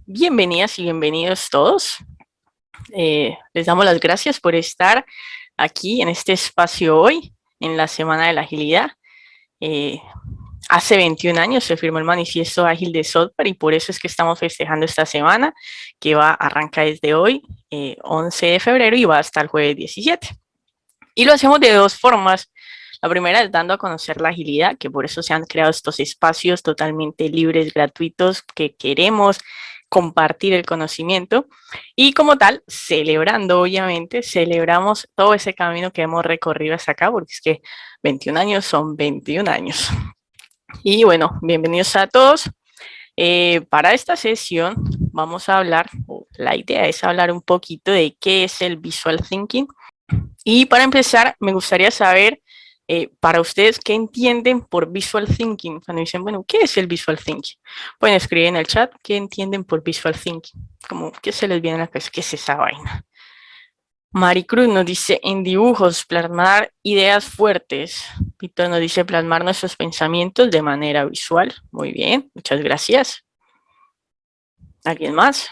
Bienvenidas y bienvenidos todos. Les damos las gracias por estar aquí en este espacio hoy, en la Semana de la Agilidad. Eh, Hace 21 años se firmó el Manifiesto Ágil de Software y por eso es que estamos festejando esta semana, que arranca desde hoy, 11 de febrero, y va hasta el jueves 17. Y lo hacemos de dos formas. La primera es dando a conocer la agilidad, que por eso se han creado estos espacios totalmente libres, gratuitos, que queremos compartir el conocimiento. Y como tal, celebrando, obviamente, celebramos todo ese camino que hemos recorrido hasta acá, porque es que 21 años son 21 años. Y bueno, bienvenidos a todos. Para esta sesión vamos a hablar, la idea es hablar un poquito de qué es el Visual Thinking. Y para empezar, me gustaría saber para ustedes qué entienden por Visual Thinking. Cuando dicen, bueno, ¿qué es el Visual Thinking? Pueden escribir en el chat qué entienden por Visual Thinking. Como, ¿qué se les viene a la cabeza? ¿Qué es esa vaina? Maricruz nos dice, en dibujos, plasmar ideas fuertes. Víctor nos dice, plasmar nuestros pensamientos de manera visual. Muy bien, muchas gracias. ¿Alguien más?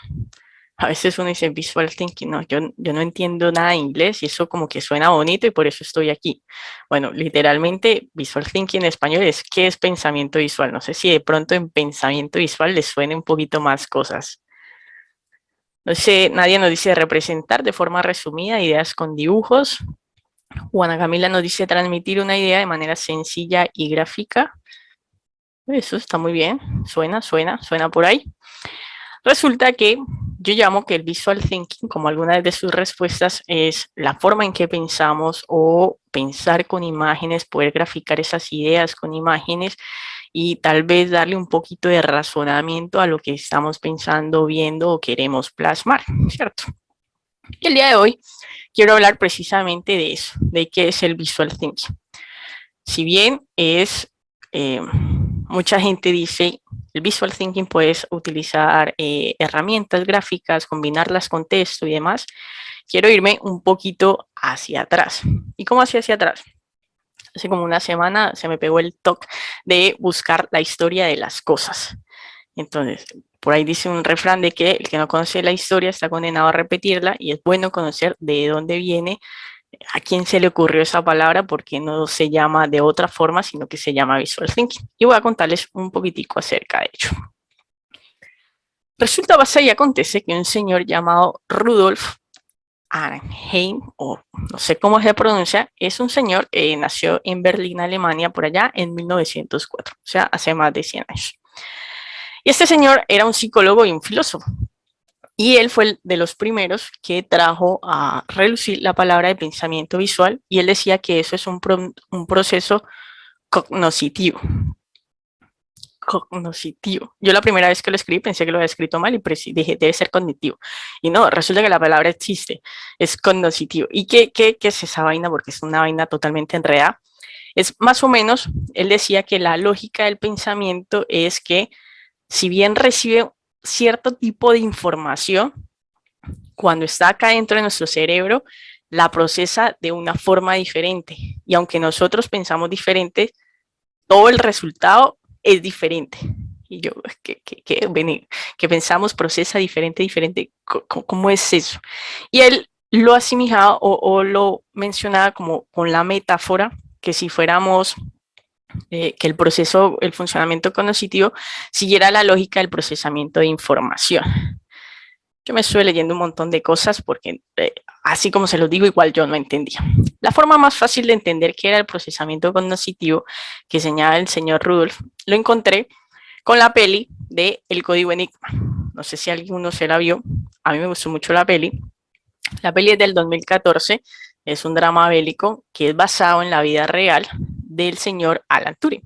A veces uno dice visual thinking, no, yo no entiendo nada de inglés y eso como que suena bonito y por eso estoy aquí. Bueno, literalmente visual thinking en español es ¿qué es pensamiento visual? No sé si de pronto en pensamiento visual les suene un poquito más cosas. No sé, nadie nos dice representar de forma resumida ideas con dibujos. Juana Camila nos dice transmitir una idea de manera sencilla y gráfica. Eso está muy bien, suena por ahí. Resulta que yo llamo que el visual thinking, como alguna de sus respuestas, es la forma en que pensamos o pensar con imágenes, poder graficar esas ideas con imágenes y tal vez darle un poquito de razonamiento a lo que estamos pensando, viendo o queremos plasmar, ¿cierto? Y el día de hoy quiero hablar precisamente de eso, de qué es el visual thinking. Si bien mucha gente dice, el visual thinking puedes utilizar herramientas gráficas, combinarlas con texto y demás, quiero irme un poquito hacia atrás. ¿Y cómo hacia atrás? Hace como una semana se me pegó el toque de buscar la historia de las cosas. Entonces, por ahí dice un refrán de que el que no conoce la historia está condenado a repetirla y es bueno conocer de dónde viene, a quién se le ocurrió esa palabra, porque no se llama de otra forma, sino que se llama visual thinking. Y voy a contarles un poquitico acerca de ello. Resulta, pasa y acontece que un señor llamado Rudolf Arnheim, o no sé cómo se pronuncia, es un señor que nació en Berlín, Alemania, por allá en 1904, o sea, hace más de 100 años. Y este señor era un psicólogo y un filósofo. Y él fue de los primeros que trajo a relucir la palabra de pensamiento visual y él decía que eso es un proceso cognoscitivo. Cognoscitivo. Yo la primera vez que lo escribí pensé que lo había escrito mal y dije, debe ser cognitivo. Y no, resulta que la palabra existe, es cognoscitivo. ¿Y qué es esa vaina? Porque es una vaina totalmente enredada. Es más o menos, él decía que la lógica del pensamiento es que si bien recibe cierto tipo de información, cuando está acá dentro de nuestro cerebro, la procesa de una forma diferente. Y aunque nosotros pensamos diferente, todo el resultado es diferente. Y yo, que pensamos, procesa diferente, ¿cómo es eso? Y él lo asimilaba o lo mencionaba como con la metáfora que si fuéramos que el proceso, el funcionamiento cognitivo siguiera la lógica del procesamiento de información. Yo me estuve leyendo un montón de cosas porque, así como se los digo, igual yo no entendía. La forma más fácil de entender qué era el procesamiento cognitivo que señala el señor Rudolf, lo encontré con la peli de El Código Enigma. No sé si alguno se la vio, a mí me gustó mucho la peli. La peli es del 2014, es un drama bélico que es basado en la vida real del señor Alan Turing.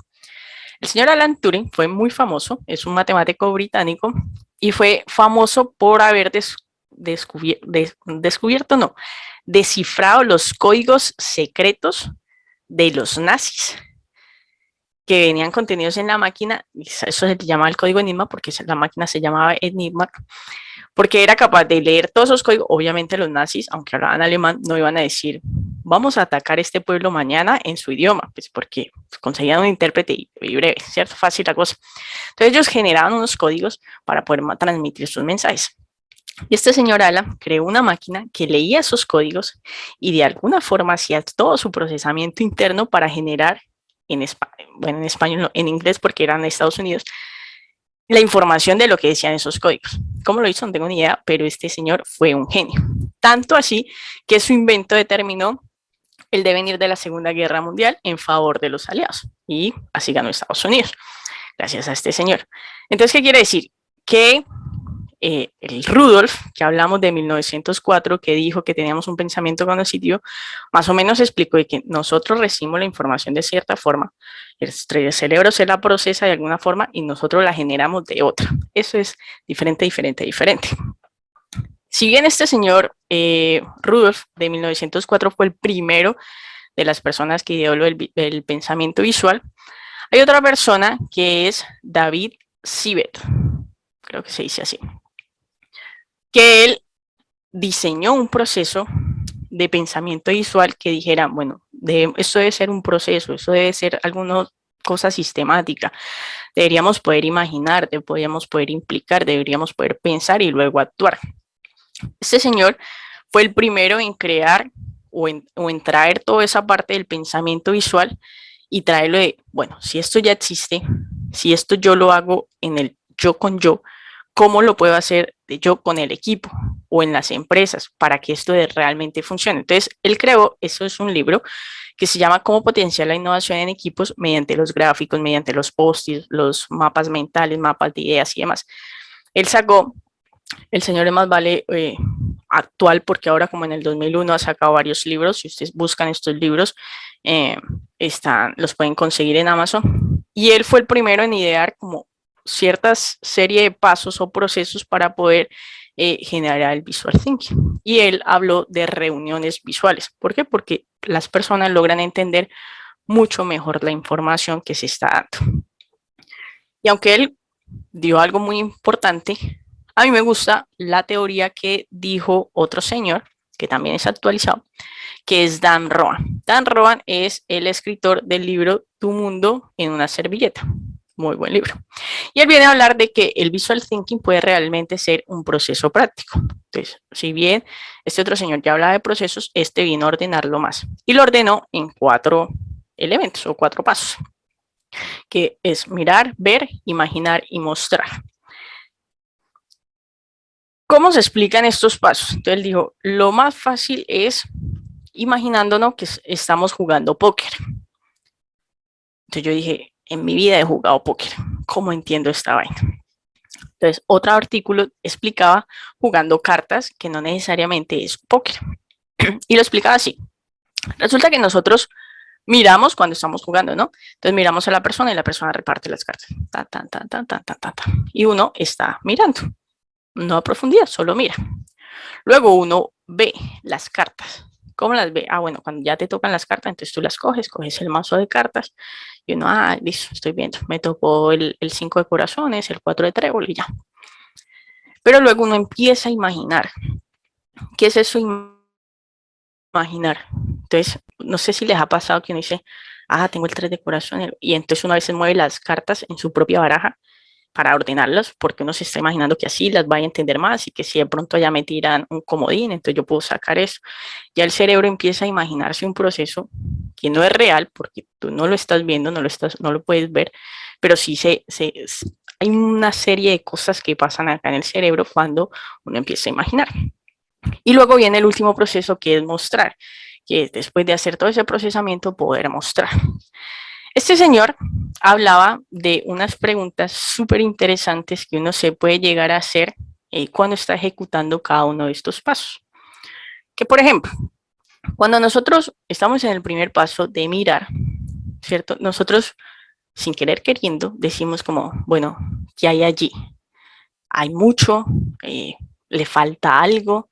El señor Alan Turing fue muy famoso, es un matemático británico y fue famoso por haber descubierto, no, descifrado los códigos secretos de los nazis que venían contenidos en la máquina. Eso se llama el código Enigma porque la máquina se llamaba Enigma, porque era capaz de leer todos esos códigos. Obviamente los nazis, aunque hablaban alemán, no iban a decir vamos a atacar este pueblo mañana en su idioma, pues porque conseguían un intérprete y breve, ¿cierto? Fácil la cosa. Entonces ellos generaban unos códigos para poder transmitir sus mensajes. Y este señor Alan creó una máquina que leía esos códigos y de alguna forma hacía todo su procesamiento interno para generar en español, no, en inglés porque eran de Estados Unidos, la información de lo que decían esos códigos. ¿Cómo lo hizo? No tengo ni idea, pero este señor fue un genio. Tanto así que su invento determinó el devenir de la Segunda Guerra Mundial en favor de los aliados. Y así ganó Estados Unidos, gracias a este señor. Entonces, ¿qué quiere decir? Que el Rudolf, que hablamos de 1904, que dijo que teníamos un pensamiento cognitivo, más o menos explicó que nosotros recibimos la información de cierta forma, el cerebro se la procesa de alguna forma y nosotros la generamos de otra. Eso es diferente, diferente, diferente. Si bien este señor Rudolf de 1904 fue el primero de las personas que ideó el pensamiento visual, hay otra persona que es David Siebert, creo que se dice así, que él diseñó un proceso de pensamiento visual que dijera, bueno, esto debe ser un proceso, esto debe ser alguna cosa sistemática, deberíamos poder imaginar, deberíamos poder implicar, deberíamos poder pensar y luego actuar. Este señor fue el primero en crear o en traer toda esa parte del pensamiento visual y traerlo de, bueno, si esto ya existe, si esto yo lo hago en el yo con yo, ¿cómo lo puedo hacer de yo con el equipo o en las empresas para que esto realmente funcione? Entonces, él creó, eso es un libro que se llama Cómo potenciar la innovación en equipos mediante los gráficos, mediante los post-its, los mapas mentales, mapas de ideas y demás. Él sacó, el señor es más vale actual, porque ahora como en el 2001 ha sacado varios libros, si ustedes buscan estos libros, los pueden conseguir en Amazon, y él fue el primero en idear como ciertas serie de pasos o procesos para poder generar el visual thinking. Y él habló de reuniones visuales. ¿Por qué? Porque las personas logran entender mucho mejor la información que se está dando. Y aunque él dio algo muy importante, a mí me gusta la teoría que dijo otro señor, que también es actualizado, que es Dan Rowan. Dan Rowan es el escritor del libro Tu mundo en una servilleta. Muy buen libro. Y él viene a hablar de que el visual thinking puede realmente ser un proceso práctico. Entonces, si bien este otro señor ya hablaba de procesos, este vino a ordenarlo más. Y lo ordenó en 4 elementos o 4 pasos, que es mirar, ver, imaginar y mostrar. ¿Cómo se explican estos pasos? Entonces él dijo, lo más fácil es imaginándonos que estamos jugando póker. Entonces yo dije, en mi vida he jugado póker, ¿cómo entiendo esta vaina? Entonces otro artículo explicaba jugando cartas, que no necesariamente es póker. Y lo explicaba así. Resulta que nosotros miramos cuando estamos jugando, ¿no? Entonces miramos a la persona y la persona reparte las cartas. Ta, ta, ta, ta, ta, ta, ta, ta. Y uno está mirando, no a profundidad, solo mira. Luego uno ve las cartas. ¿Cómo las ve? Ah, bueno, cuando ya te tocan las cartas, entonces tú las coges, coges el mazo de cartas y uno, listo, estoy viendo. Me tocó el 5 de corazones, el 4 de trébol y ya. Pero luego uno empieza a imaginar. ¿Qué es eso? Imaginar. Entonces, no sé si les ha pasado que uno dice, tengo el 3 de corazones, y entonces uno a veces mueve las cartas en su propia baraja para ordenarlas, porque uno se está imaginando que así las vaya a entender más y que si de pronto ya me tiran un comodín, entonces yo puedo sacar eso. Ya el cerebro empieza a imaginarse un proceso que no es real, porque tú no lo estás viendo, no lo puedes ver, pero sí hay una serie de cosas que pasan acá en el cerebro cuando uno empieza a imaginar. Y luego viene el último proceso, que es mostrar, que es después de hacer todo ese procesamiento poder mostrar. Este señor hablaba de unas preguntas súper interesantes que uno se puede llegar a hacer cuando está ejecutando cada uno de estos pasos. Que por ejemplo, cuando nosotros estamos en el primer paso de mirar, ¿cierto? Nosotros, sin querer queriendo, decimos como, bueno, ¿qué hay allí? Hay mucho, le falta algo,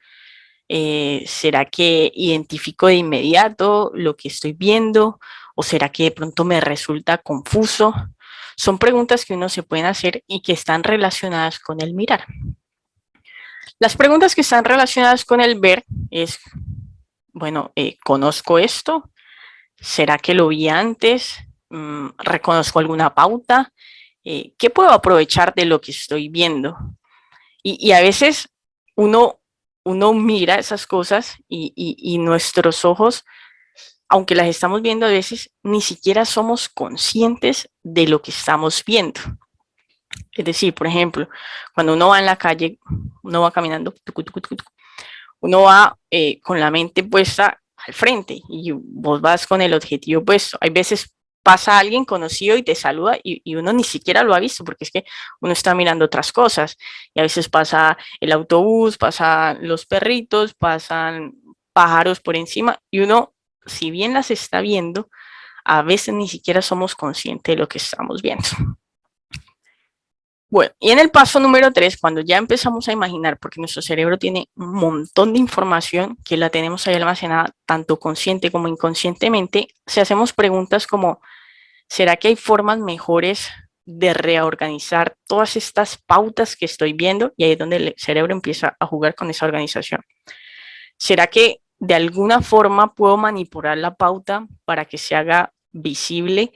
¿será que identifico de inmediato lo que estoy viendo? ¿O será que de pronto me resulta confuso? Son preguntas que uno se pueden hacer y que están relacionadas con el mirar. Las preguntas que están relacionadas con el ver es, bueno, conozco esto, ¿será que lo vi antes? ¿Reconozco alguna pauta? ¿Qué puedo aprovechar de lo que estoy viendo? Y a veces uno, uno mira esas cosas y nuestros ojos, aunque las estamos viendo a veces, ni siquiera somos conscientes de lo que estamos viendo. Es decir, por ejemplo, cuando uno va en la calle, uno va caminando, uno va con la mente puesta al frente y vos vas con el objetivo puesto. Hay veces pasa alguien conocido y te saluda y uno ni siquiera lo ha visto porque es que uno está mirando otras cosas y a veces pasa el autobús, pasan los perritos, pasan pájaros por encima y uno, si bien las está viendo, a veces ni siquiera somos conscientes de lo que estamos viendo. Bueno, y en el paso número 3, cuando ya empezamos a imaginar, porque nuestro cerebro tiene un montón de información que la tenemos ahí almacenada, tanto consciente como inconscientemente, si hacemos preguntas como, ¿será que hay formas mejores de reorganizar todas estas pautas que estoy viendo? Y ahí es donde el cerebro empieza a jugar con esa organización. ¿Será que de alguna forma puedo manipular la pauta para que se haga visible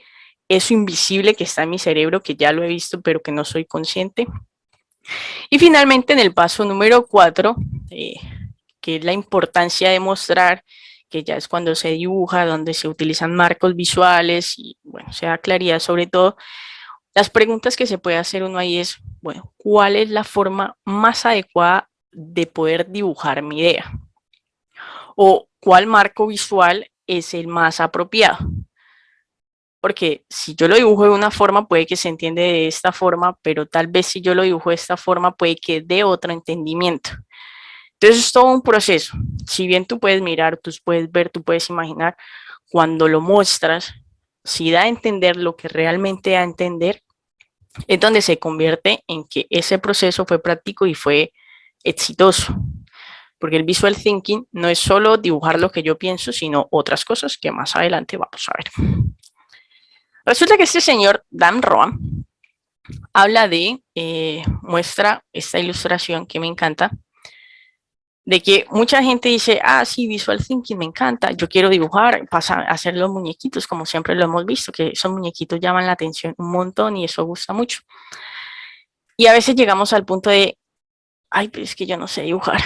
eso invisible que está en mi cerebro, que ya lo he visto, pero que no soy consciente? Y finalmente, en el paso número 4, que es la importancia de mostrar, que ya es cuando se dibuja, donde se utilizan marcos visuales y, bueno, se da claridad sobre todo. Las preguntas que se puede hacer uno ahí es, bueno, ¿cuál es la forma más adecuada de poder dibujar mi idea? ¿O cuál marco visual es el más apropiado? Porque si yo lo dibujo de una forma, puede que se entiende de esta forma, pero tal vez si yo lo dibujo de esta forma, puede que dé otro entendimiento. Entonces es todo un proceso. Si bien tú puedes mirar, tú puedes ver, tú puedes imaginar, cuando lo muestras, si da a entender lo que realmente da a entender, es donde se convierte en que ese proceso fue práctico y fue exitoso. Porque el visual thinking no es solo dibujar lo que yo pienso, sino otras cosas que más adelante vamos a ver. Resulta que este señor, Dan Roam, habla de, muestra esta ilustración que me encanta, de que mucha gente dice, ah, sí, visual thinking, me encanta, yo quiero dibujar, pasa a hacer los muñequitos, como siempre lo hemos visto, que esos muñequitos llaman la atención un montón y eso gusta mucho. Y a veces llegamos al punto de, ay, pero es que yo no sé dibujar.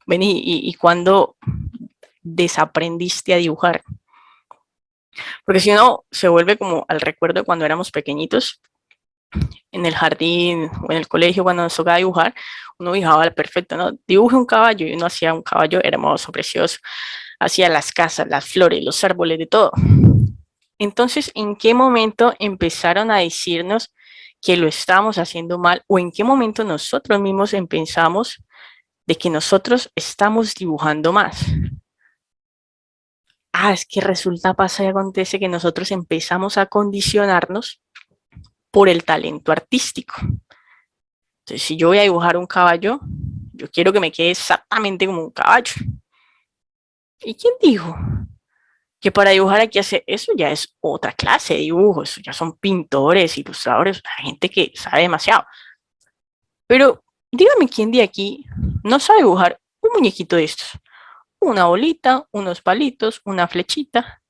Ven, y cuando desaprendiste a dibujar, porque si no, se vuelve como al recuerdo de cuando éramos pequeñitos, en el jardín o en el colegio, cuando nos tocaba dibujar, uno dibujaba perfecto, ¿no? Dibuje un caballo y uno hacía un caballo hermoso, precioso, hacía las casas, las flores, los árboles, de todo. Entonces, ¿en qué momento empezaron a decirnos que lo estábamos haciendo mal o en qué momento nosotros mismos empezamos de que nosotros estamos dibujando más? Ah, es que resulta, pasa y acontece que nosotros empezamos a condicionarnos por el talento artístico. Entonces, si yo voy a dibujar un caballo, yo quiero que me quede exactamente como un caballo. ¿Y quién dijo que para dibujar hay que hacer eso? Ya es otra clase de dibujo, eso ya son pintores, ilustradores, gente que sabe demasiado. Pero dígame quién de aquí no sabe dibujar un muñequito de estos. Una bolita, unos palitos, una flechita.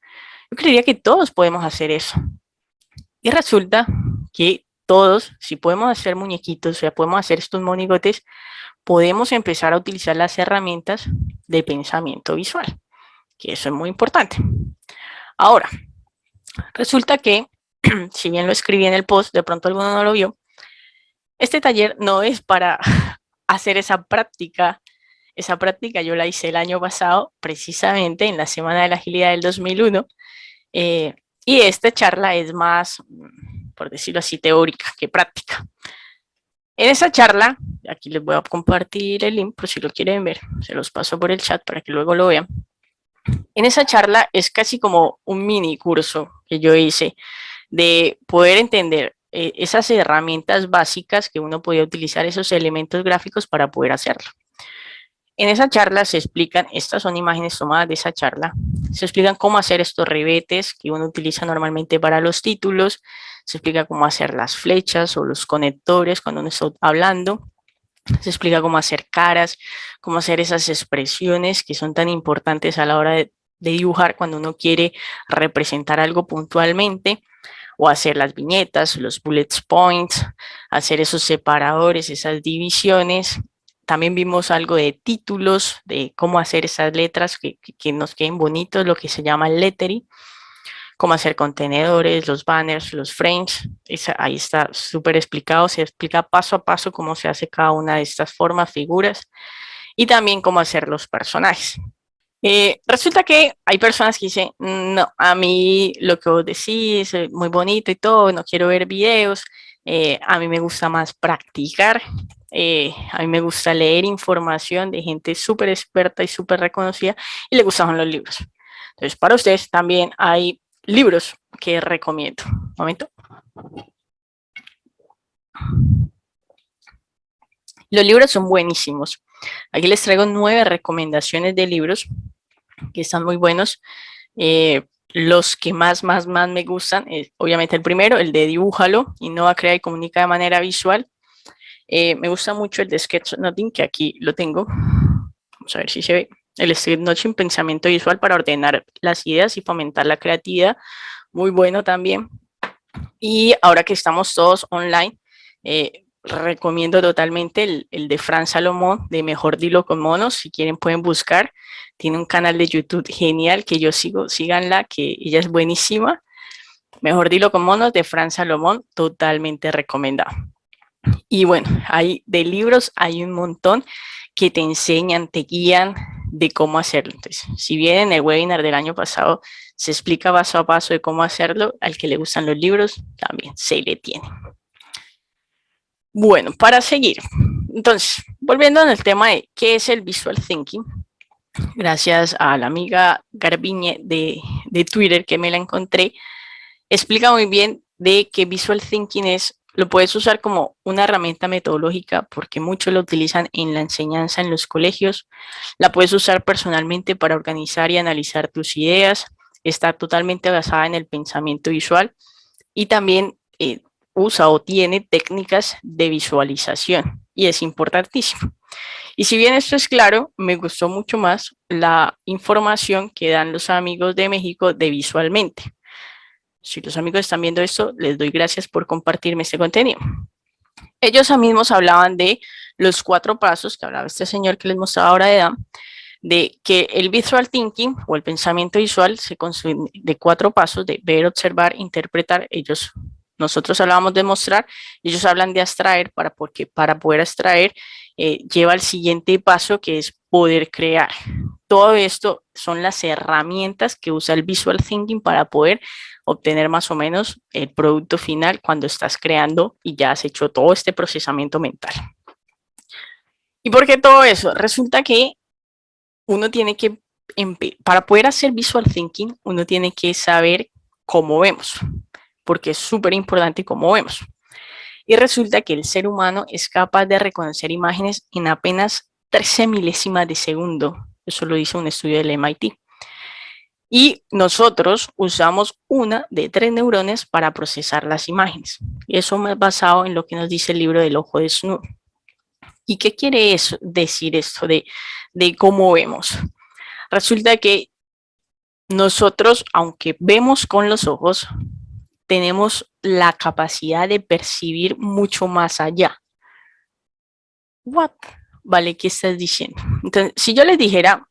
Yo creería que todos podemos hacer eso. Y resulta que todos, si podemos hacer muñequitos, o sea, podemos hacer estos monigotes, podemos empezar a utilizar las herramientas de pensamiento visual, que eso es muy importante. Ahora, resulta que, si bien lo escribí en el post, de pronto alguno no lo vio, este taller no es para hacer esa práctica. Esa práctica yo la hice el año pasado, precisamente en la Semana de la Agilidad del 2001, y esta charla es más, por decirlo así, teórica que práctica. En esa charla, aquí les voy a compartir el link por si lo quieren ver, se los paso por el chat para que luego lo vean. En esa charla es casi como un mini curso que yo hice de poder entender esas herramientas básicas que uno podía utilizar, esos elementos gráficos para poder hacerlo. En esa charla se explican, estas son imágenes tomadas de esa charla, se explican cómo hacer estos ribetes que uno utiliza normalmente para los títulos, se explica cómo hacer las flechas o los conectores cuando uno está hablando, Se explica cómo hacer caras, cómo hacer esas expresiones que son tan importantes a la hora de dibujar cuando uno quiere representar algo puntualmente, o hacer las viñetas, los bullet points, hacer esos separadores, esas divisiones. También vimos algo de títulos, de cómo hacer esas letras que nos queden bonitos, lo que se llama el lettering, cómo hacer contenedores, los banners, los frames. Ahí está súper explicado, se explica paso a paso cómo se hace cada una de estas formas, figuras, y también cómo hacer los personajes. Resulta que hay personas que dicen, no, a mí lo que vos decís es muy bonito y todo, no quiero ver videos, a mí me gusta más practicar, a mí me gusta leer información de gente súper experta y súper reconocida y le gustan los libros. Entonces, para ustedes también hay libros que recomiendo. Un momento. Los libros son buenísimos. Aquí les traigo 9 recomendaciones de libros que están muy buenos. Los que más me gustan, obviamente el primero, el de Dibújalo, Innova, Crea y Comunica de manera visual. Me gusta mucho el de Sketchnoting, que aquí lo tengo. Vamos a ver si se ve. El Sketchnoting, pensamiento visual para ordenar las ideas y fomentar la creatividad. Muy bueno también. Y ahora que estamos todos online, recomiendo totalmente el de Fran Salomón, de Mejor Dilo con Monos. Si quieren pueden buscar. Tiene un canal de YouTube genial que yo sigo, síganla, que ella es buenísima. Mejor Dilo con Monos, de Fran Salomón, totalmente recomendado. Y bueno, hay de libros, hay un montón que te enseñan, te guían de cómo hacerlo. Entonces, si bien en el webinar del año pasado se explica paso a paso de cómo hacerlo, al que le gustan los libros, también se le tiene. Bueno, para seguir, entonces, volviendo al tema de qué es el Visual Thinking, gracias a la amiga Garbiñe de Twitter que me la encontré, explica muy bien de que Visual Thinking lo puedes usar como una herramienta metodológica porque muchos lo utilizan en la enseñanza en los colegios. La puedes usar personalmente para organizar y analizar tus ideas. Está totalmente basada en el pensamiento visual y también usa o tiene técnicas de visualización y es importantísimo. Y si bien esto es claro, me gustó mucho más la información que dan los amigos de México de Visualmente. Si los amigos están viendo esto, les doy gracias por compartirme este contenido. Ellos mismos hablaban de los 4 pasos que hablaba este señor que les mostraba ahora de que el visual thinking o el pensamiento visual se construye de 4 pasos, de ver, observar, interpretar. Nosotros hablábamos de mostrar, ellos hablan de abstraer, porque para poder abstraer lleva al siguiente paso, que es poder crear. Todo esto son las herramientas que usa el visual thinking para poder obtener más o menos el producto final cuando estás creando y ya has hecho todo este procesamiento mental. ¿Y por qué todo eso? Resulta que uno tiene que, para poder hacer visual thinking, uno tiene que saber cómo vemos, porque es súper importante cómo vemos. Y resulta que el ser humano es capaz de reconocer imágenes en apenas 13 milésimas de segundo. Eso lo dice un estudio del MIT. Y nosotros usamos una de 3 neurones para procesar las imágenes. Y eso es basado en lo que nos dice el libro del ojo desnudo. ¿Y qué quiere decir esto de cómo vemos? Resulta que nosotros, aunque vemos con los ojos, tenemos la capacidad de percibir mucho más allá. ¿What? Vale, ¿qué estás diciendo? Entonces, si yo les dijera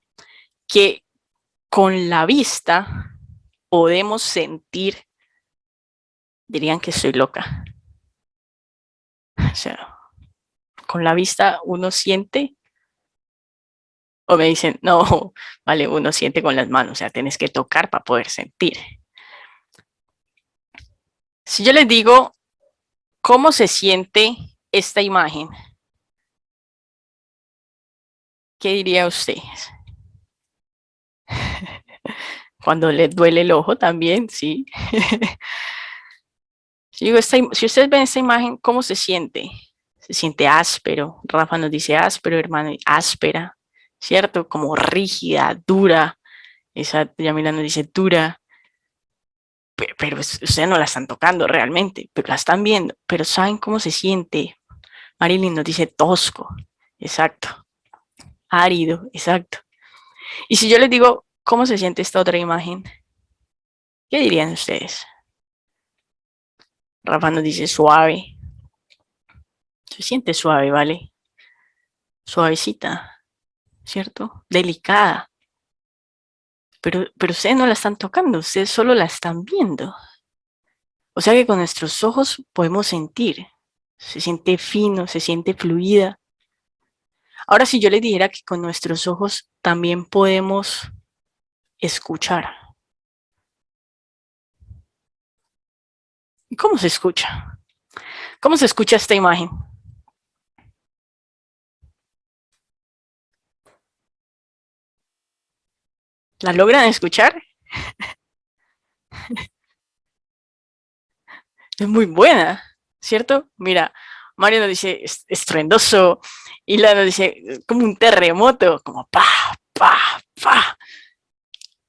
que con la vista podemos sentir, dirían que estoy loca. O sea, con la vista uno siente, o me dicen, no, vale, uno siente con las manos, o sea, tienes que tocar para poder sentir. Si yo les digo, ¿cómo se siente esta imagen? ¿Qué diría usted? Cuando les duele el ojo también, sí. Si, digo, si ustedes ven esta imagen, ¿cómo se siente? Se siente áspero. Rafa nos dice áspero, hermano, áspera, ¿cierto? Como rígida, dura. Esa Yamila nos dice dura. Pero ustedes no la están tocando realmente, pero la están viendo. Pero ¿saben cómo se siente? Marilyn nos dice tosco. exacto. Árido, exacto. Y si yo les digo, ¿cómo se siente esta otra imagen? ¿Qué dirían ustedes? Rafa nos dice suave. Se siente suave, ¿vale? Suavecita, ¿cierto? Delicada. Pero ustedes no la están tocando, ustedes solo la están viendo. O sea que con nuestros ojos podemos sentir. Se siente fino, se siente fluida. Ahora, si yo les dijera que con nuestros ojos también podemos escuchar. ¿Cómo se escucha? ¿Cómo se escucha esta imagen? ¿La logran escuchar? Es muy buena, ¿cierto? Mira, Mario nos dice estruendoso, y la nos dice como un terremoto, como pa, pa, pa.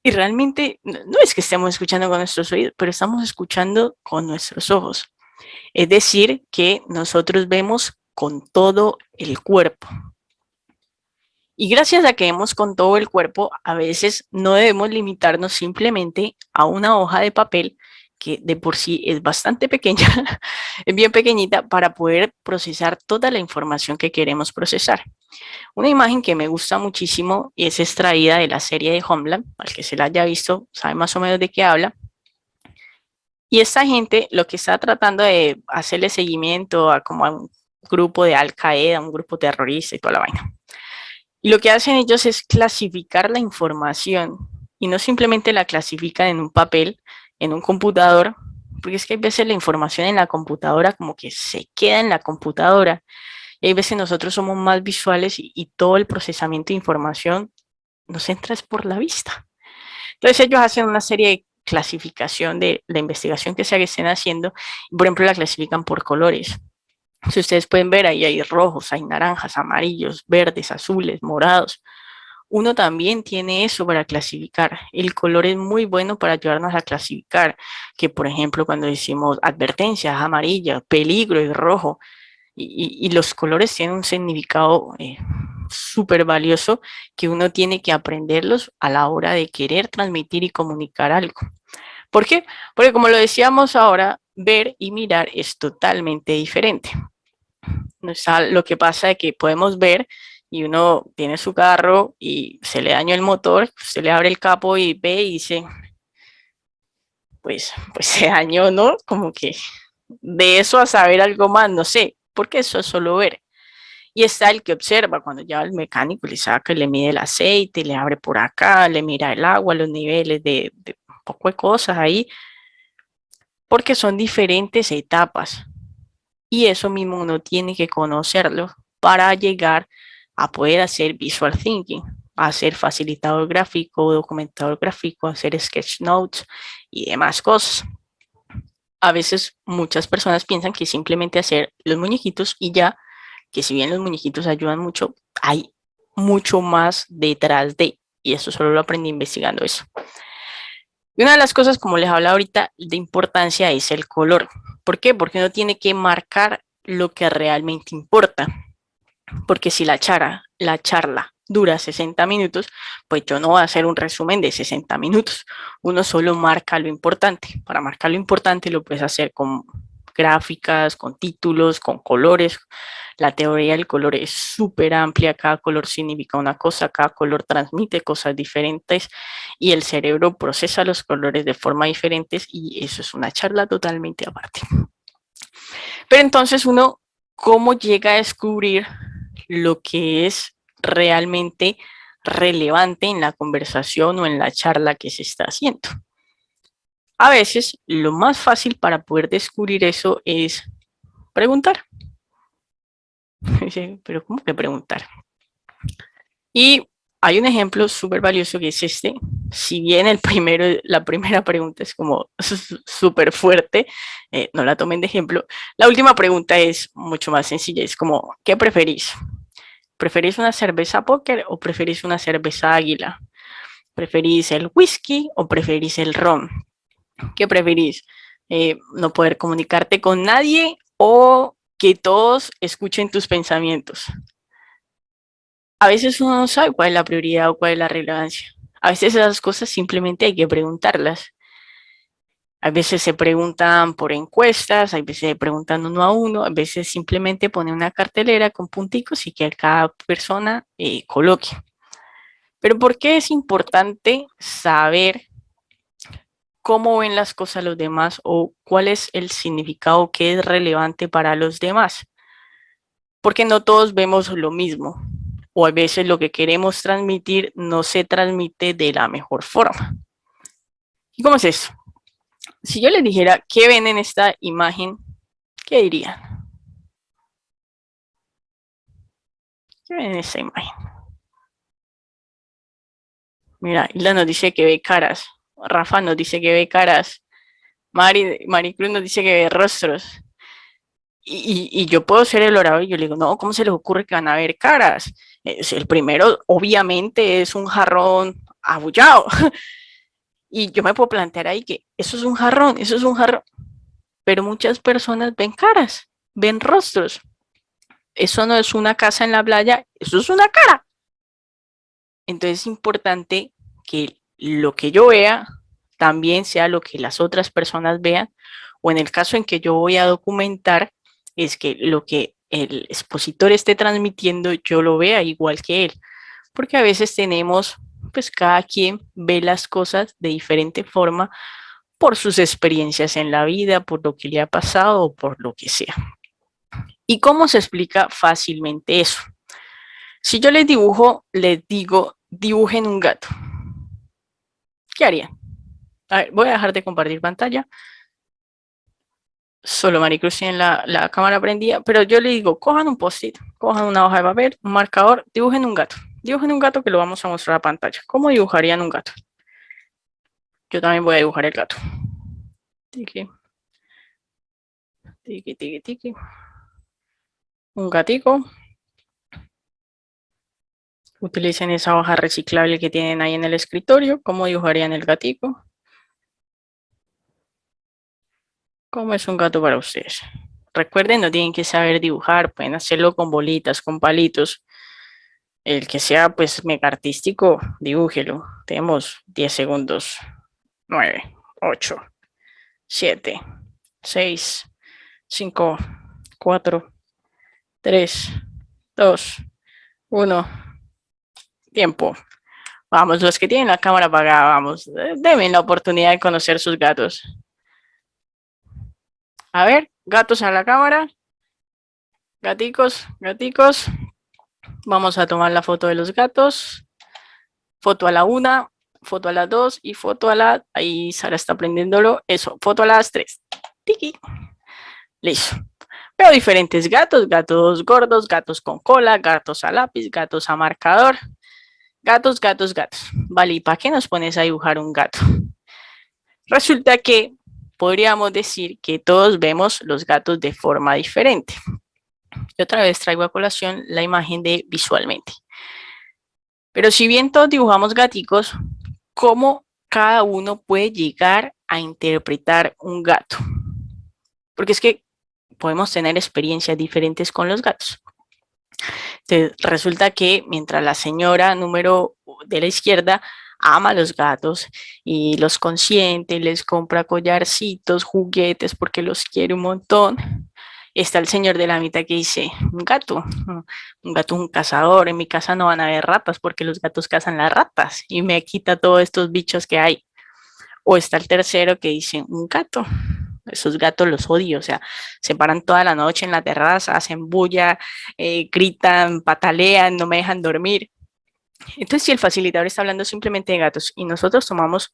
Y realmente no es que estemos escuchando con nuestros oídos, pero estamos escuchando con nuestros ojos. Es decir, que nosotros vemos con todo el cuerpo. Y gracias a que vemos con todo el cuerpo, a veces no debemos limitarnos simplemente a una hoja de papel que de por sí es bastante pequeña, es bien pequeñita para poder procesar toda la información que queremos procesar. Una imagen que me gusta muchísimo y es extraída de la serie de Homeland, al que se la haya visto sabe más o menos de qué habla. Y esta gente lo que está tratando de hacerle seguimiento a como a un grupo de Al Qaeda, un grupo terrorista y toda la vaina. Y lo que hacen ellos es clasificar la información y no simplemente la clasifican en un papel, en un computador, porque es que hay veces la información en la computadora como que se queda en la computadora. Y hay veces nosotros somos más visuales y todo el procesamiento de información nos entra es por la vista. Entonces ellos hacen una serie de clasificación de la investigación que se estén haciendo, y por ejemplo la clasifican por colores. Si ustedes pueden ver, ahí hay rojos, hay naranjas, amarillos, verdes, azules, morados. Uno también tiene eso para clasificar. El color es muy bueno para ayudarnos a clasificar, que por ejemplo cuando decimos advertencia, es amarilla, peligro es rojo, y los colores tienen un significado súper valioso que uno tiene que aprenderlos a la hora de querer transmitir y comunicar algo. ¿Por qué? Porque como lo decíamos ahora, ver y mirar es totalmente diferente. No está, lo que pasa es que podemos ver y uno tiene su carro y se le dañó el motor, se le abre el capo y ve y dice, pues se dañó, ¿no? Como que de eso a saber algo más, no sé, porque eso es solo ver. Y está el que observa, cuando ya el mecánico le saca, le mide el aceite, le abre por acá, le mira el agua, los niveles de un poco de cosas ahí, porque son diferentes etapas. Y eso mismo uno tiene que conocerlo para llegar a poder hacer visual thinking, hacer facilitador gráfico, documentador gráfico, hacer sketch notes y demás cosas. A veces muchas personas piensan que simplemente hacer los muñequitos y ya, que si bien los muñequitos ayudan mucho, hay mucho más detrás de, y eso solo lo aprendí investigando eso. Y una de las cosas, como les hablaba ahorita, de importancia es el color. ¿Por qué? Porque uno tiene que marcar lo que realmente importa. Porque si la charla dura 60 minutos, pues yo no voy a hacer un resumen de 60 minutos. Uno solo marca lo importante. Para marcar lo importante lo puedes hacer con gráficas, con títulos, con colores. La teoría del color es súper amplia, cada color significa una cosa, cada color transmite cosas diferentes y el cerebro procesa los colores de forma diferentes y eso es una charla totalmente aparte. Pero entonces uno, ¿cómo llega a descubrir lo que es realmente relevante en la conversación o en la charla que se está haciendo? A veces lo más fácil para poder descubrir eso es preguntar. Pero ¿cómo que preguntar? Y hay un ejemplo súper valioso que es este. Si bien la primera pregunta es como súper fuerte, no la tomen de ejemplo. La última pregunta es mucho más sencilla. Es como, ¿qué preferís? ¿Preferís una cerveza póker o preferís una cerveza águila? ¿Preferís el whisky o preferís el ron? ¿Qué preferís? ¿No poder comunicarte con nadie o que todos escuchen tus pensamientos? A veces uno no sabe cuál es la prioridad o cuál es la relevancia. A veces esas cosas simplemente hay que preguntarlas. A veces se preguntan por encuestas, a veces se preguntan uno a uno, a veces simplemente ponen una cartelera con punticos y que cada persona coloque. Pero ¿por qué es importante saber cómo ven las cosas los demás o cuál es el significado que es relevante para los demás? Porque no todos vemos lo mismo o a veces lo que queremos transmitir no se transmite de la mejor forma. ¿Y cómo es eso? Si yo les dijera qué ven en esta imagen, ¿qué dirían? ¿Qué ven en esta imagen? Mira, Hilda nos dice que ve caras, Rafa nos dice que ve caras, Maricruz nos dice que ve rostros. Y yo puedo ser el orador y yo le digo, no, ¿cómo se les ocurre que van a ver caras? El primero, obviamente, es un jarrón abullado. Y yo me puedo plantear ahí que eso es un jarrón, eso es un jarrón. Pero muchas personas ven caras, ven rostros. Eso no es una casa en la playa, eso es una cara. Entonces es importante que lo que yo vea también sea lo que las otras personas vean, o en el caso en que yo voy a documentar, es que lo que el expositor esté transmitiendo yo lo vea igual que él, porque a veces tenemos, pues cada quien ve las cosas de diferente forma por sus experiencias en la vida, por lo que le ha pasado o por lo que sea. ¿Y cómo se explica fácilmente eso? Si yo les dibujo, les digo, dibujen un gato. ¿Qué harían? A ver, voy a dejar de compartir pantalla. Solo Maricruz tiene la cámara prendida, pero yo le digo, cojan un post-it, cojan una hoja de papel, un marcador, dibujen un gato. Dibujen un gato que lo vamos a mostrar a pantalla. ¿Cómo dibujarían un gato? Yo también voy a dibujar el gato. Tiki, tiki, tiki, tiki. Un gatico. Utilicen esa hoja reciclable que tienen ahí en el escritorio. ¿Cómo dibujarían el gatico? ¿Cómo es un gato para ustedes? Recuerden, no tienen que saber dibujar, pueden hacerlo con bolitas, con palitos. El que sea pues mega artístico, dibújelo. Tenemos 10 segundos. 9, 8, 7, 6, 5, 4, 3, 2, 1. Tiempo. Vamos, los que tienen la cámara apagada, vamos, denme la oportunidad de conocer sus gatos. A ver, gatos a la cámara. Gaticos, gaticos. Vamos a tomar la foto de los gatos. Foto a la 1, foto a las 2 y foto a la... Ahí Sara está prendiéndolo. Eso, foto a las 3. Tiki. Listo. Veo diferentes gatos, gatos gordos, gatos con cola, gatos a lápiz, gatos a marcador. Gatos, gatos, gatos. Vale, ¿y para qué nos pones a dibujar un gato? Resulta que podríamos decir que todos vemos los gatos de forma diferente. Y otra vez traigo a colación la imagen de visualmente. Pero si bien todos dibujamos gaticos, ¿cómo cada uno puede llegar a interpretar un gato? Porque es que podemos tener experiencias diferentes con los gatos. Entonces, resulta que mientras la señora número de la izquierda ama a los gatos y los consiente, les compra collarcitos, juguetes porque los quiere un montón, está el señor de la mitad que dice, un gato es un cazador, en mi casa no van a haber ratas porque los gatos cazan las ratas y me quita todos estos bichos que hay. O está el tercero que dice, un gato, esos gatos los odio, o sea, se paran toda la noche en la terraza, hacen bulla, gritan, patalean, no me dejan dormir. Entonces, si el facilitador está hablando simplemente de gatos y nosotros tomamos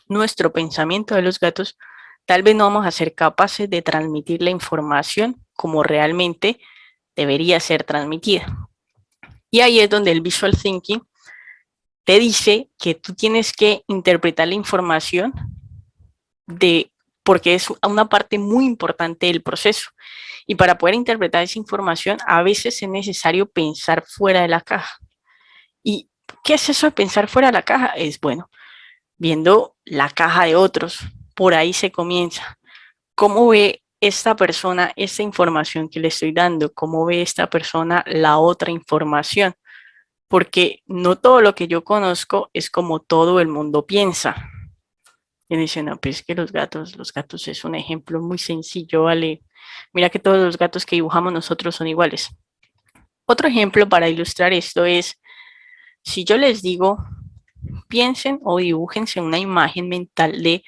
nuestro pensamiento de los gatos, tal vez no vamos a ser capaces de transmitir la información como realmente debería ser transmitida. Y ahí es donde el visual thinking te dice que tú tienes que interpretar la información de porque es una parte muy importante del proceso. Y para poder interpretar esa información, a veces es necesario pensar fuera de la caja. ¿Y qué es eso de pensar fuera de la caja? Es, bueno, viendo la caja de otros, por ahí se comienza. ¿Cómo ve esta persona esta información que le estoy dando? ¿Cómo ve esta persona la otra información? porque no todo lo que yo conozco es como todo el mundo piensa. Y dicen, no, pues es que los gatos es un ejemplo muy sencillo, ¿vale? Mira que todos los gatos que dibujamos nosotros son iguales. Otro ejemplo para ilustrar esto es, si yo les digo, piensen o dibújense una imagen mental de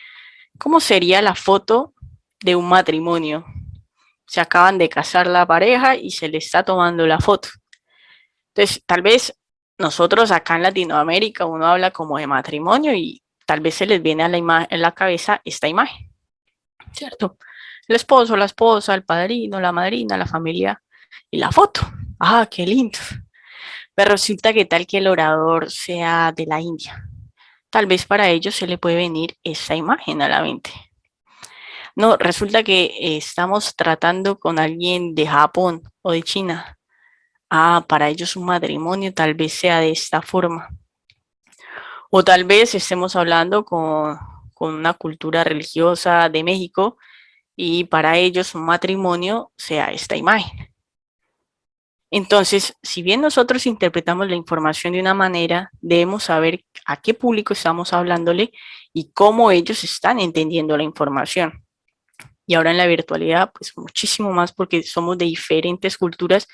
cómo sería la foto de un matrimonio. Se acaban de casar la pareja y se le está tomando la foto. Entonces, tal vez nosotros acá en Latinoamérica uno habla como de matrimonio y tal vez se les viene a la cabeza esta imagen, ¿cierto? El esposo, la esposa, el padrino, la madrina, la familia y la foto. Ah, qué lindo. Pero resulta que tal que el orador sea de la India. Tal vez para ellos se le puede venir esa imagen a la mente. No, resulta que estamos tratando con alguien de Japón o de China. Ah, para ellos un matrimonio tal vez sea de esta forma. O tal vez estemos hablando con una cultura religiosa de México y para ellos un matrimonio sea esta imagen. Entonces, si bien nosotros interpretamos la información de una manera, debemos saber a qué público estamos hablándole y cómo ellos están entendiendo la información. Y ahora en la virtualidad, pues muchísimo más porque somos de diferentes culturas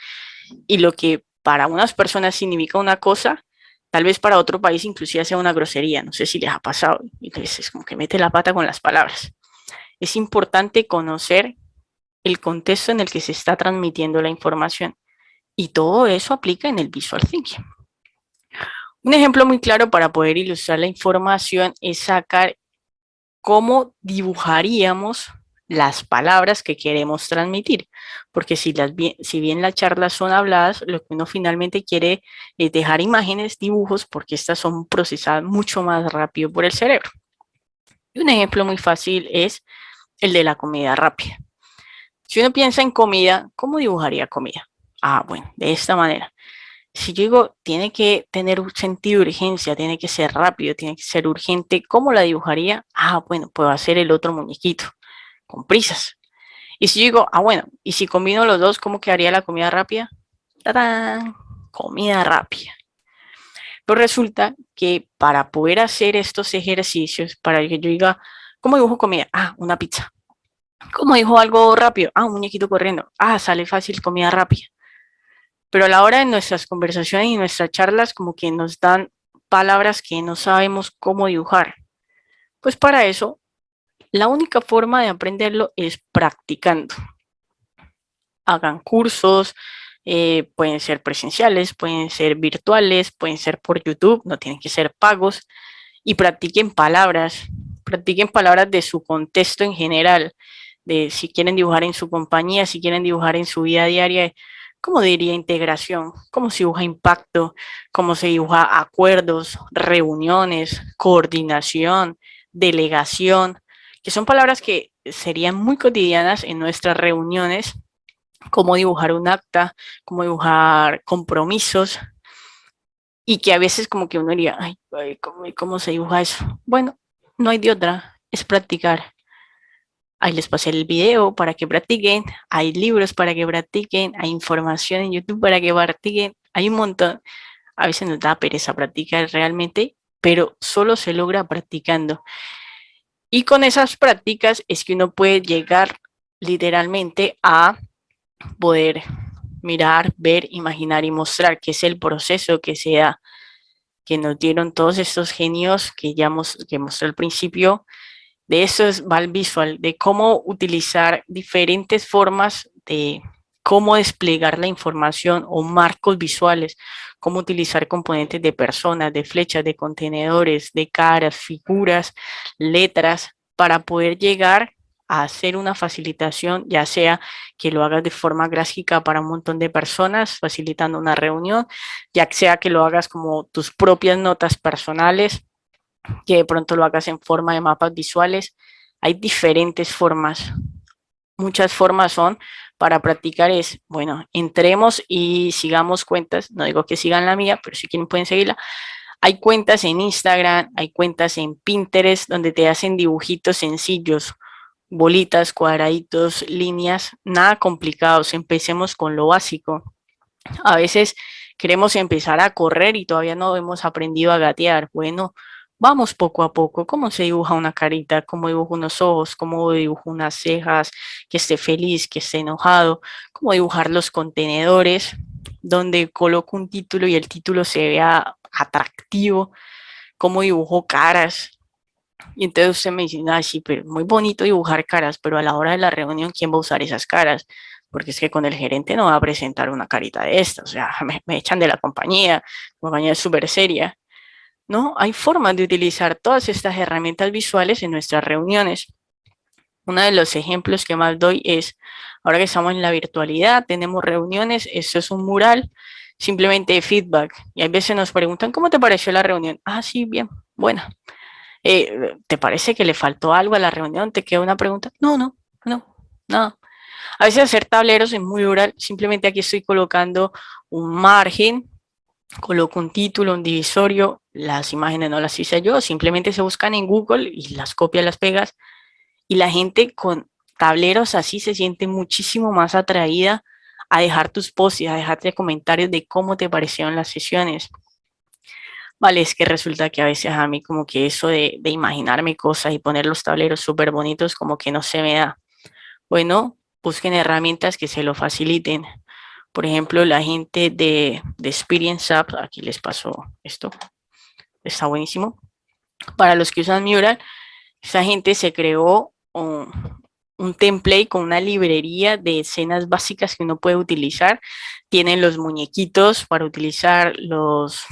y lo que para unas personas significa una cosa, tal vez para otro país inclusive sea una grosería. No sé si les ha pasado. Y entonces es como que mete la pata con las palabras. Es importante conocer el contexto en el que se está transmitiendo la información. Y todo eso aplica en el visual thinking. Un ejemplo muy claro para poder ilustrar la información es sacar cómo dibujaríamos las palabras que queremos transmitir, porque si bien las charlas son habladas, lo que uno finalmente quiere es dejar imágenes, dibujos, porque estas son procesadas mucho más rápido por el cerebro. Y un ejemplo muy fácil es el de la comida rápida. Si uno piensa en comida, ¿cómo dibujaría comida? Ah, bueno, de esta manera. Si yo digo, tiene que tener un sentido de urgencia, tiene que ser rápido, tiene que ser urgente, ¿cómo la dibujaría? Ah, bueno, puedo hacer el otro muñequito, con prisas. Y si yo digo, ah, bueno, y si combino los dos, ¿cómo quedaría la comida rápida? ¡Tarán! Comida rápida. Pero resulta que para poder hacer estos ejercicios, para que yo diga, ¿cómo dibujo comida? Ah, una pizza. ¿Cómo dibujo algo rápido? Ah, un muñequito corriendo. Ah, sale fácil, comida rápida. Pero a la hora de nuestras conversaciones y nuestras charlas, como que nos dan palabras que no sabemos cómo dibujar. Pues para eso, la única forma de aprenderlo es practicando. Hagan cursos, pueden ser presenciales, pueden ser virtuales, pueden ser por YouTube, no tienen que ser pagos, y practiquen palabras de su contexto en general, de si quieren dibujar en su compañía, si quieren dibujar en su vida diaria, ¿cómo diría integración? ¿Cómo se dibuja impacto? ¿Cómo se dibuja acuerdos, reuniones, coordinación, delegación? Que son palabras que serían muy cotidianas en nuestras reuniones, cómo dibujar un acta, cómo dibujar compromisos, y que a veces como que uno diría, ay, ¿cómo se dibuja eso? Bueno, no hay de otra, es practicar. Ahí les pasé el video para que practiquen, hay libros para que practiquen, hay información en YouTube para que practiquen, hay un montón. A veces nos da pereza practicar realmente, pero solo se logra practicando. Y con esas prácticas es que uno puede llegar literalmente a poder mirar, ver, imaginar y mostrar, que es el proceso que se da, que nos dieron todos estos genios que mostré al principio. De eso va el visual, de cómo utilizar diferentes formas de cómo desplegar la información o marcos visuales, cómo utilizar componentes de personas, de flechas, de contenedores, de caras, figuras, letras, para poder llegar a hacer una facilitación, ya sea que lo hagas de forma gráfica para un montón de personas, facilitando una reunión, ya sea que lo hagas como tus propias notas personales, que de pronto lo hagas en forma de mapas visuales. Hay diferentes formas. Muchas formas son para practicar es, bueno, entremos y sigamos cuentas, no digo que sigan la mía, pero si quieren pueden seguirla. Hay cuentas en Instagram, hay cuentas en Pinterest donde te hacen dibujitos sencillos, bolitas, cuadraditos, líneas, nada complicados. Empecemos con lo básico. A veces Queremos empezar a correr y todavía no hemos aprendido a gatear. Bueno, vamos poco a poco. ¿Cómo se dibuja una carita? ¿Cómo dibujo unos ojos? ¿Cómo dibujo unas cejas? Que esté feliz, que esté enojado. ¿Cómo dibujar los contenedores? Donde coloco un título y el título se vea atractivo. ¿Cómo dibujo caras? Y entonces usted me dice, ah, sí, pero muy bonito dibujar caras, pero a la hora de la reunión, ¿quién va a usar esas caras? Porque es que con el gerente no va a presentar una carita de estas, o sea, me echan de la compañía es súper seria. No, hay formas de utilizar todas estas herramientas visuales en nuestras reuniones. Uno de los ejemplos que más doy es, ahora que estamos en la virtualidad, tenemos reuniones, esto es un mural, simplemente feedback. Y hay veces nos preguntan, ¿cómo te pareció la reunión? Ah, sí, bien, buena. ¿Te parece que le faltó algo a la reunión? ¿Te queda una pregunta? No, no, no, no. A veces hacer tableros es muy oral, simplemente aquí estoy colocando un margen, coloco un título, un divisorio, las imágenes no las hice yo, simplemente se buscan en Google y las copias, las pegas, y la gente con tableros así se siente muchísimo más atraída a dejar tus posts y a dejarte comentarios de cómo te parecieron las sesiones. Vale, es que resulta que a veces a mí como que eso de imaginarme cosas y poner los tableros súper bonitos como que no se me da. Bueno, busquen herramientas que se lo faciliten. Por ejemplo, la gente de Experience App, aquí les paso esto, está buenísimo. Para los que usan Mural, esa gente se creó un template con una librería de escenas básicas que uno puede utilizar. Tienen los muñequitos para utilizar los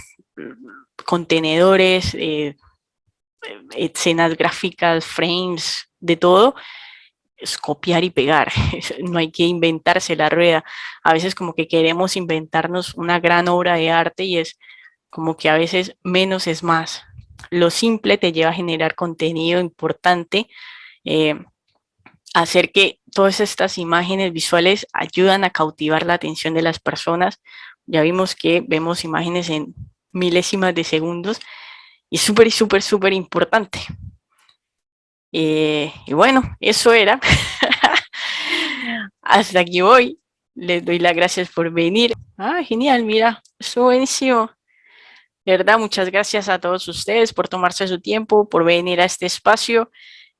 contenedores, escenas gráficas, frames, de todo, es copiar y pegar. No hay que inventarse la rueda. A veces como que queremos inventarnos una gran obra de arte y es como que a veces menos es más. Lo simple te lleva a generar contenido importante, eh, hacer que todas estas imágenes visuales ayudan a cautivar la atención de las personas. Ya vimos que vemos imágenes en milésimas de segundos y es súper importante. Y bueno, eso era. Hasta aquí voy. Les doy las gracias por venir. Ah, genial, mira, estuvo buenísimo. De verdad, muchas gracias a todos ustedes por tomarse su tiempo, por venir a este espacio.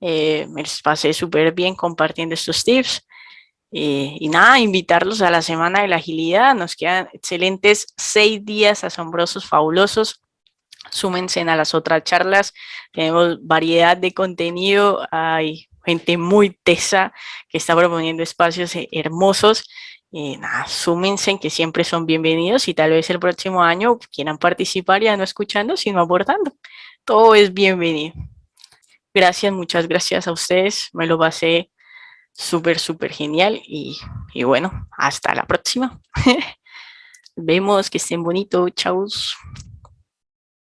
Me les pasé súper bien compartiendo estos tips. Y nada, invitarlos a la Semana de la Agilidad. Nos quedan excelentes 6 días asombrosos, fabulosos. Súmense a las otras charlas, tenemos variedad de contenido, hay gente muy tesa que está proponiendo espacios hermosos. Nada, súmense que siempre son bienvenidos y tal vez el próximo año quieran participar ya no escuchando, sino aportando. Todo es bienvenido. Gracias, muchas gracias a ustedes, me lo pasé súper genial y bueno, hasta la próxima. Vemos que estén bonitos, chau.